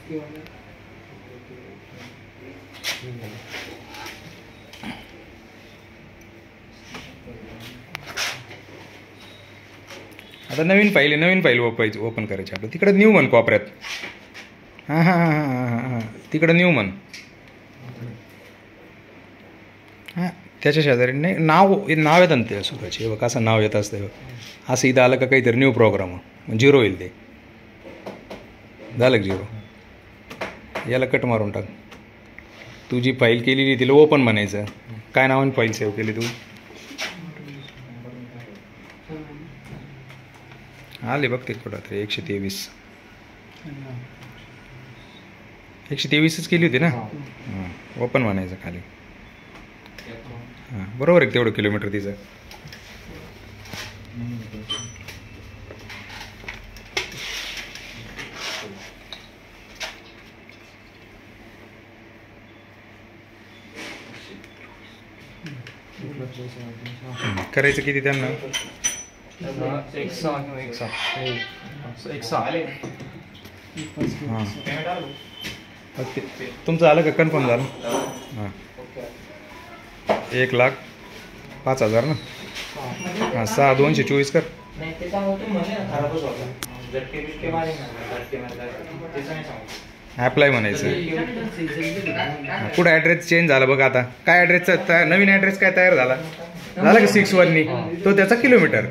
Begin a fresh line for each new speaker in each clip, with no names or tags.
आता नवीन file open करायची आपलं. तिकडे न्यू म्हण कोपऱ्यात. हां हां हां हां हां हां तिकडं न्यू म्हण. हां त्याच्या शेजारी नाही नाव येतं ना ते सुराचे. बघ असं नाव येत असतं. असं इथं आलं का काहीतरी न्यू प्रोग्राम झिरो होईल. ते झालं का झिरो. याला कट मारून टाक. तू जी फाईल केलेली तिला ओपन म्हणायचं. काय नावाने फाईल सेव्ह केली तू. आले बघ ते कुठं तरी 123च केली होती ना. हां ओपन म्हणायचं खाली. हां बरोबर आहे तेवढं किलोमीटर तिचं. करायचं किती त्यांना. हां तुमचं आलं का कन्फर्म झालं. हां 1,05,000 ना. हां 6,224 कर. ॲप्लाय म्हणायचं. कुठं ॲड्रेस चेंज झाला बघा. आता काय ॲड्रेसचा नवीन ॲड्रेस काय तयार झाला का 6-1नी तो त्याचा किलोमीटर.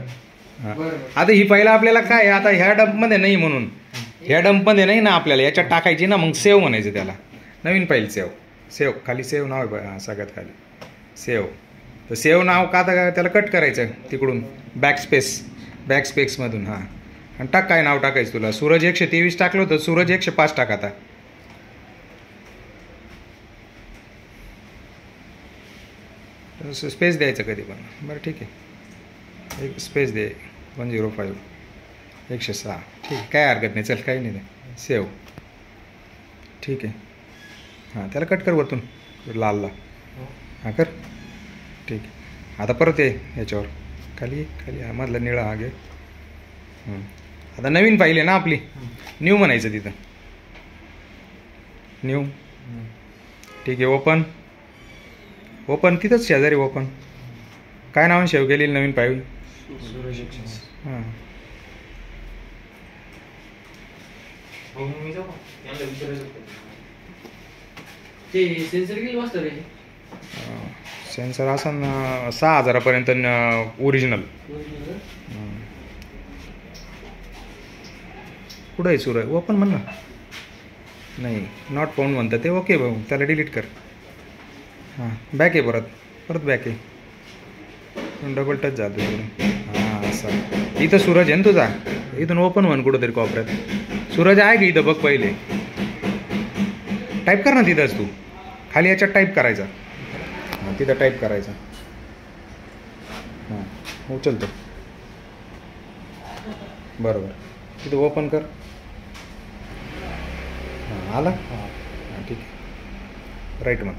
हां आता ही पहिला आपल्याला काय आता ह्या डंपमध्ये नाही म्हणून ह्या डंपमध्ये नाही ना आपल्याला याच्यात टाकायची ना. मग सेव्ह म्हणायचं त्याला. नवीन फाईल सेव्ह खाली सेव्ह नाव आहे सगळ्यात खाली सेव्ह. तर सेव्ह नाव का आता त्याला कट करायचं तिकडून बॅकस्पेसमधून. हां आणि टाक काय नाव टाकायचं तुला. सूरज 123 टाकलं होतं. सूरज 105 टाक. आता स्पेस द्यायचं कधी पण. बरं ठीक आहे एक स्पेस दे. 105 106 ठीक आहे काय हरकत नाही. चल काही नाही सेव्ह ठीक आहे. हां त्याला कट कर वरतून लालला. हां कर ठीक आहे. आता परत ये याच्यावर खाली मधला निळा हा घे. आता नवीन फाईल आहे ना आपली. न्यू म्हणायचं तिथं. न्यू ठीक आहे. ओपन तिथंच शेजारी ओपन. काय नावाने सेव्ह केलेली नवीन फाईल. हां सेन्सर असा 6,000पर्यंत ओरिजिनल. कुठं आहे सूरज. ओपन म्हण ना. नाही नॉट फाउंड म्हणतं ते. ओके भाऊ त्याला डिलीट कर. हां बॅक आहे परत बॅक आहे. डबल टच झालं तिकडे. हां असं इथं सूरज आहे ना तुझा. इथून ओपन म्हण कुठंतरी कोपऱ्यात. सूरज आहे का इथं बघ पहिले. टाईप कर ना तिथंच तू खाली याच्यात टाईप करायचा. हां तिथं टाईप करायचा. हां उचलतो बरोबर. तिथं ओपन कर. हां आला. हां ठीक आहे राईट मग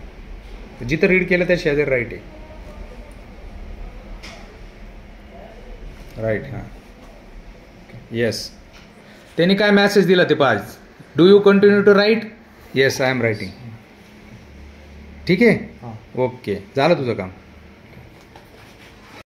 जिथं रीड केलं त्या शेजारी राईट आहे. राईट हां येस. त्यांनी काय मॅसेज दिला ते पाच. Do you continue to write. Yes I am writing. ठीक आहे ओके झालं तुझं काम.